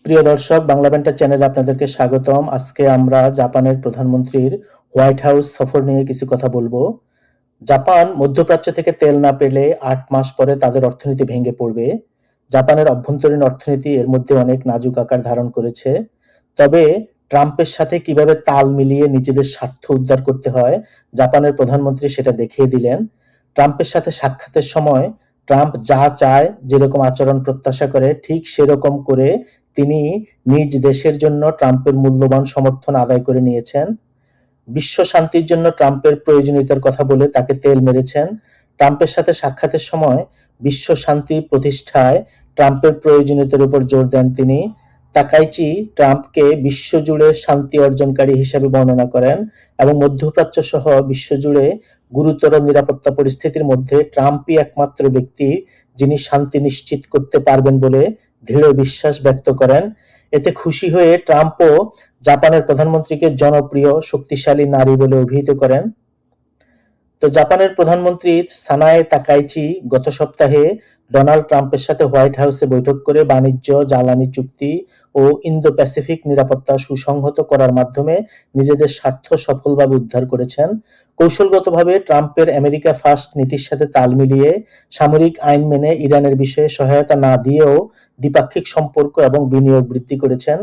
প্রিয় দর্শক, বাংলা ব্যান্টার চ্যানেলে আপনাদেরকে স্বাগতম। আজকে আমরা জাপানের প্রধানমন্ত্রীর হোয়াইট হাউস সফর নিয়ে কিছু কথা বলবো। জাপান মধ্যপ্রাচ্য থেকে তেল না পেলে ৮ মাস পরে তাদের অর্থনীতি ভেঙে পড়বে। জাপানের অভ্যন্তরীণ অর্থনীতি এর মধ্যে অনেক নাজুক আকার ধারণ করেছে। তবে ট্রাম্পের সাথে কিভাবে তাল মিলিয়ে নিজেদের স্বার্থ উদ্ধার করতে হয়, জাপানের প্রধানমন্ত্রী সেটা দেখিয়ে দিলেন। ট্রাম্পের সাথে সাক্ষাতের সময় ট্রাম্প যা চায়, যেরকম আচরণ প্রত্যাশা করে, ঠিক সেরকম করে তিনি নিজ দেশের জন্য ট্রাম্পের মূল্যবান সমর্থন আদায় করে নিয়েছেন। বিশ্ব শান্তির জন্য ট্রাম্পের প্রয়োজনীয়তার কথা বলে তাকে তেল মেরেছেন। ট্রাম্পের সাথে সাক্ষাতের সময় বিশ্ব শান্তি প্রতিষ্ঠায় ট্রাম্পের প্রয়োজনীয়তার উপর জোর দেন তিনি। তাকাইচি ট্রাম্পকে বিশ্বজুড়ে শান্তি অর্জনকারী হিসেবে বর্ণনা করেন এবং মধ্যপ্রাচ্য সহ বিশ্বজুড়ে গুরুতর নিরাপত্তা পরিস্থিতির মধ্যে ট্রাম্পই একমাত্র ব্যক্তি যিনি শান্তি নিশ্চিত করতে পারবেন বলে দৃঢ় বিশ্বাস ব্যক্ত করেন। এতে খুশি হয়ে ট্রাম্পও জাপানের প্রধানমন্ত্রীকে জনপ্রিয়, শক্তিশালী নারী বলে অভিহিত করেন। তো জাপানের প্রধানমন্ত্রী সানায়ে তাকাইচি গত সপ্তাহে ডোনাল্ড ট্রাম্পের সাথে হোয়াইট হাউসে বৈঠক করে বাণিজ্য, জ্বালানি চুক্তি ও ইন্দো প্যাসিফিক নিরাপত্তা সুসংহত করার মাধ্যমে নিজেদের স্বার্থ সফলভাবে উদ্ধার করেছেন। কৌশলগতভাবে ট্রাম্পের আমেরিকা ফার্স্ট নীতির সাথে তাল মিলিয়ে সামরিক আইন মেনে ইরানের বিষয়ে সহায়তা না দিয়েও দ্বিপাক্ষিক সম্পর্ক এবং বিনিয়োগ বৃদ্ধি করেছেন।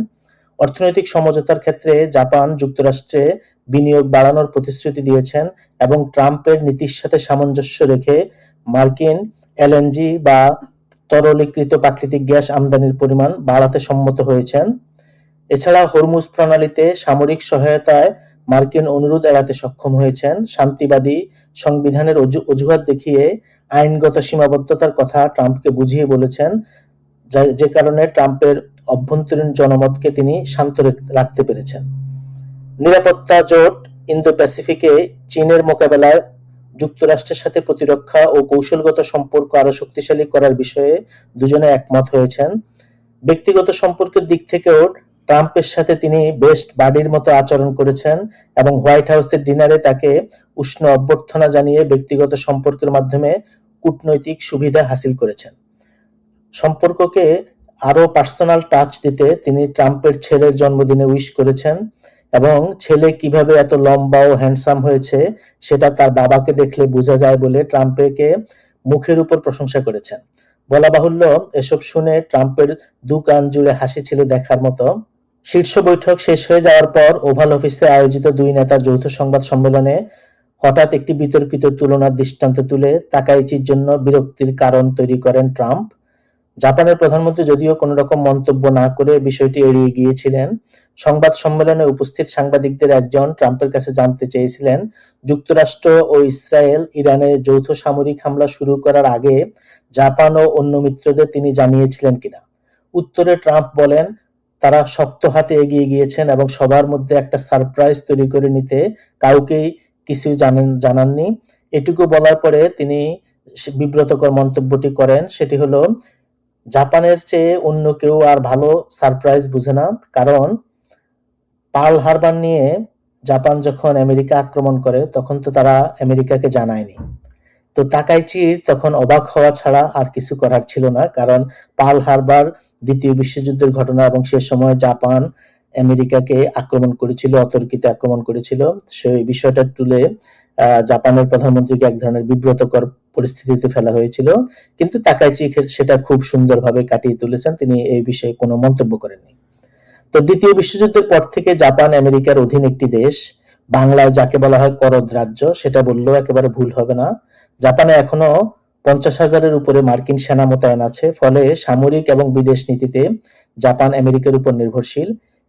অর্থনৈতিক সমঝোতার ক্ষেত্রে জাপান যুক্তরাষ্ট্রে বিনিয়োগ বাড়ানোর প্রতিশ্রুতি দিয়েছেন এবং ট্রাম্পের নীতির সাথে সামঞ্জস্য রেখে মার্কিন এলএনজি বা তরলীকৃত প্রাকৃতিক গ্যাস আমদানির পরিমাণ বাড়াতে সম্মত হয়েছেন। এছাড়া হরমুজ প্রণালীতে সামরিক সহায়তায় মার্কিন অনুরোধ এড়াতে সক্ষম হয়েছেন। শান্তিবাদী সংবিধানের অজুহাত দেখিয়ে আইনগত সীমাবদ্ধতার কথা ট্রাম্পকে বুঝিয়ে বলেছেন, যে কারণে ট্রাম্পের অভ্যন্তরীণ জনমতকে তিনি শান্ত রাখতে পেরেছেন। নিরাপত্তা জোট ইন্দো প্যাসিফিকে চীনের মোকাবেলায় যুক্তরাষ্ট্রের সাথে প্রতিরক্ষা ও কৌশলগত সম্পর্ক আরো শক্তিশালী করার বিষয়ে দুজনে একমত হয়েছেন। ব্যক্তিগত সম্পর্কের দিক থেকেও ট্রাম্পের সাথে তিনি বেস্ট বাডির মতো আচরণ করেছেন এবং হোয়াইট হাউসের ডিনারে তাকে উষ্ণ অভ্যর্থনা জানিয়ে ব্যক্তিগত সম্পর্কের মাধ্যমে কূটনৈতিক সুবিধা হাসিল করেছেন। সম্পর্ককে আরো পার্সোনাল টাচ দিতে তিনি ট্রাম্পের ছেলের জন্মদিনে উইশ করেছেন এবং ছেলে কিভাবে এত লম্বা ও হ্যান্ডসাম হয়েছে সেটা তার বাবাকে দেখলে বোঝা যায় বলে ট্রাম্পকে মুখের উপর প্রশংসা করেছেন। বলা বাহুল্য, এসব শুনে ট্রাম্পের দু কান জুড়ে হাসি ছিল দেখার মতো। শীর্ষ বৈঠক শেষ হয়ে যাওয়ার পর ওভাল অফিসে আয়োজিত দুই নেতার যৌথ সংবাদ সম্মেলনে হঠাৎ একটি বিতর্কিত তুলনার দৃষ্টান্ত তুলে তাকাইচির জন্য বিরক্তির কারণ তৈরি করেন ট্রাম্প। জাপানের প্রধানমন্ত্রী যদিও কোনো রকম মন্তব্য না করে বিষয়টি এড়িয়ে গিয়েছিলেন। সংবাদ সম্মেলনে উপস্থিত সাংবাদিকদের একজন ট্রাম্পের কাছে জানতে চেয়েছিলেন, যুক্তরাষ্ট্র ও ইসরায়েল ইরানে যৌথ সামরিক হামলা শুরু করার আগে জাপান ও অন্য মিত্রদের তিনি জানিয়েছিলেন কিনা। উত্তরে ট্রাম্প বলেন, তারা শক্ত হাতে এগিয়ে গিয়েছেন এবং সবার মধ্যে একটা সারপ্রাইজ তৈরি করে নিতে কাউকেই কিছু জানাননি। এটুকু বলার পরে তিনি বিব্রতকর মন্তব্যটি করেন, সেটি হলো, জাপানের চেয়ে অন্য কেউ আর ভালো সারপ্রাইজ বুঝে না, কারণ পার্ল হারবার নিয়ে জাপান যখন আমেরিকা আক্রমণ করে তখন তো তারা আমেরিকাকে জানায়নি। তো তাকাইচি তখন অবাক হওয়া ছাড়া আর কিছু করার ছিল না, কারণ পার্ল হারবার দ্বিতীয় বিশ্বযুদ্ধের ঘটনা এবং সে সময় জাপান আমেরিকাকে আক্রমণ করেছিল, অতর্কিতে আক্রমণ করেছিল। সেই বিষয়টা তুলে জাপানের প্রধানমন্ত্রীকে এক ধরনের বিব্রতকর পরিস্থিতিতে ফেলা হয়েছিল, কিন্তু তাকাইচি সেটা খুব সুন্দরভাবে কাটিয়ে তুলেছেন, তিনি এই বিষয়ে কোনো মন্তব্য করেননি। তো দ্বিতীয় বিশ্বযুদ্ধের পর থেকে জাপান আমেরিকার অধীন একটি দেশ। বাংলায় যাকে বলা হয় করদ রাজ্য, সেটা বললেও একেবারে ভুল হবে না। জাপানে এখনো 50,000-এর উপরে মার্কিন সেনা মোতায়েন আছে, ফলে সামরিক এবং বিদেশ নীতিতে জাপান আমেরিকার উপর নির্ভরশীল।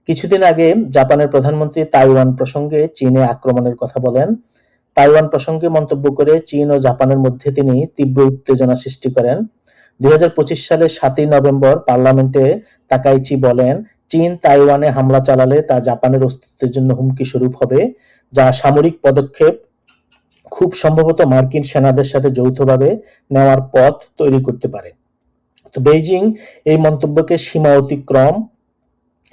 কিছুদিন আগে জাপানের প্রধানমন্ত্রী তাইওয়ান প্রসঙ্গে চীনে আক্রমণের কথা বলেন। তাইওয়ান প্রসঙ্গে মন্তব্য করে চীন ও জাপানের মধ্যে তিনি তীব্র উত্তেজনা সৃষ্টি করেন। 2025 সালের 7ই নভেম্বর পার্লামেন্টে তাকাইচি বলেন, চীন তাইওয়ানে হামলা চালালে তা জাপানের অস্তিত্বের জন্য হুমকি স্বরূপ হবে, যা সামরিক পদক্ষেপ খুব সম্ভবত মার্কিন সেনাদের সাথে যৌথভাবে নেওয়ার পথ তৈরি করতে পারে। তো বেইজিং এই মন্তব্যকে সীমা অতিক্রম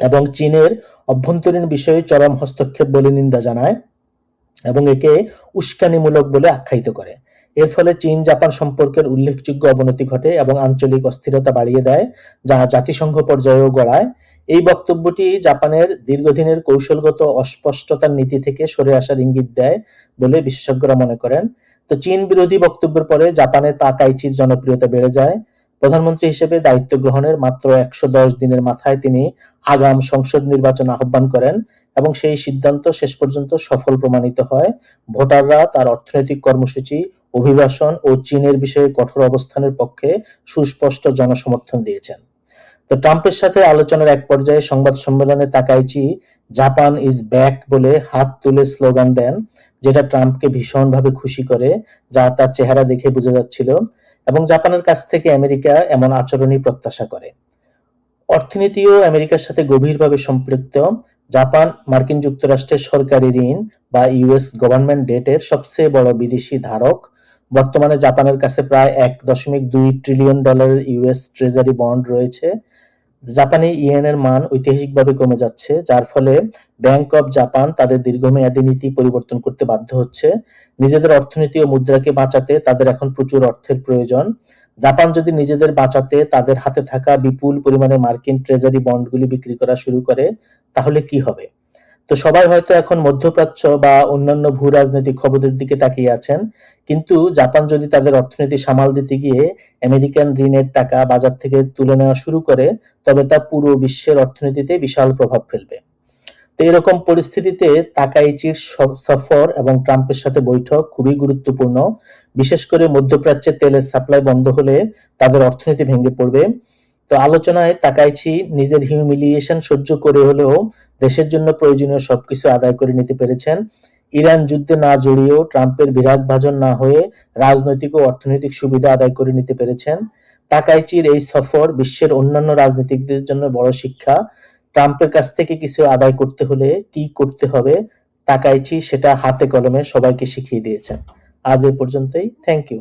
এবং চীনের অভ্যন্তরীণ বিষয়ে চরম হস্তক্ষেপ বলে নিন্দা জানায় এবং একে উস্কানিমূলক বলে আখ্যায়িত করে। এর ফলে চীন জাপান সম্পর্কের উল্লেখযোগ্য অবনতি ঘটে এবং আঞ্চলিক অস্থিরতা বাড়িয়ে দেয়, যা জাতিসংঘ পর্যায়েও গড়ায়। এই বক্তব্যটি জাপানের দীর্ঘদিনের কৌশলগত অস্পষ্টতার নীতি থেকে সরে আসার ইঙ্গিত দেয় বলে বিশেষজ্ঞরা মনে করেন। তো চীন বিরোধী বক্তব্যের পরে জাপানে তাকাইচির জনপ্রিয়তা বেড়ে যায়। প্রধানমন্ত্রী হিসেবে দায়িত্ব গ্রহণের মাত্র ১১০ দিনের মাথায় তিনি আগাম সংসদ নির্বাচন আহ্বান করেন এবং সেই সিদ্ধান্ত শেষ পর্যন্ত সফল প্রমাণিত হয়। ভোটাররা তার অর্থনৈতিক কর্মসূচি, অভিবাসন ও চীনের বিষয়ে কঠোর অবস্থানের পক্ষে সুস্পষ্ট জনসমর্থন দিয়েছেন। তো ট্রাম্পের সাথে আলোচনার এক পর্যায়ে সংবাদ সম্মেলনে তাকাইচি জাপান ইজ ব্যাক বলে হাত তুলে স্লোগান দেন, যেটা ট্রাম্পকে ভীষণভাবে খুশি করে, যা তার চেহারা দেখে বোঝা যাচ্ছিল, এবং জাপানের কাছ থেকে আমেরিকা এমন আচরণই প্রত্যাশা করে। অর্থনীতিও আমেরিকার সাথে গভীরভাবে সম্পৃক্ত। জাপান মার্কিন যুক্তরাষ্ট্রের সরকারি ঋণ বা ইউএস গভর্নমেন্ট ডেটের সবচেয়ে বড় বিদেশি ধারক। বর্তমানে জাপানের কাছে প্রায় $1.2 ট্রিলিয়ন ইউএস ট্রেজারি বন্ড রয়েছে। জাপানি ইয়েনের মান ঐতিহাসিকভাবে কমে যাচ্ছে, যার ফলে ব্যাংক অব জাপান তাদের দীর্ঘমেয়াদী নীতি পরিবর্তন করতে বাধ্য হচ্ছে। নিজেদের অর্থনীতি ও মুদ্রাকে বাঁচাতে তাদের এখন প্রচুর অর্থের প্রয়োজন। জাপান যদি নিজেদের বাঁচাতে তাদের হাতে থাকা বিপুল পরিমাণে মার্কিন ট্রেজারি বন্ডগুলি বিক্রি করা শুরু করে, তাহলে কি হবে? তো সবাই হয়তো এখন মধ্যপ্রাচ্য বা অন্যান্য ভূ রাজনৈতিক খবরের দিকে তাকিয়ে আছেন, কিন্তু জাপান যদি তাদের অর্থনীতি সামাল দিতে গিয়ে আমেরিকান ঋণের টাকা বাজার থেকে তুলে নেওয়া শুরু করে, তবে তা পুরো বিশ্বের অর্থনীতিতে বিশাল প্রভাব ফেলবে। তো এরকম পরিস্থিতিতে তাকাইচির সফর এবং ট্রাম্পের সাথে বৈঠক খুবই গুরুত্বপূর্ণ। বিশেষ করে মধ্যপ্রাচ্যে তেলের সাপ্লাই বন্ধ হলে তাদের অর্থনীতি ভেঙে পড়বে। তো আলোচনায় তাকাইচি নিজের হিউমিলিয়েশন সহ্য করে হলেও দেশের জন্য প্রয়োজনীয় সবকিছু আদায় করে নিতে পেরেছেন। ইরান যুদ্ধে না জড়িয়েও ট্রাম্পের বিরাগভাজন না হয়ে রাজনৈতিক ও অর্থনৈতিক সুবিধা আদায় করে নিতে পেরেছেন। তাকাইচির এই সফর বিশ্বের অন্যান্য রাজনীতিকদের জন্য বড় শিক্ষা। ট্রাম্পের কাছ থেকে কিছু আদায় করতে হলে কি করতে হবে, তাকাইচি সেটা হাতে কলমে সবাইকে শিখিয়ে দিয়েছেন। আজ এ পর্যন্তই। Thank you.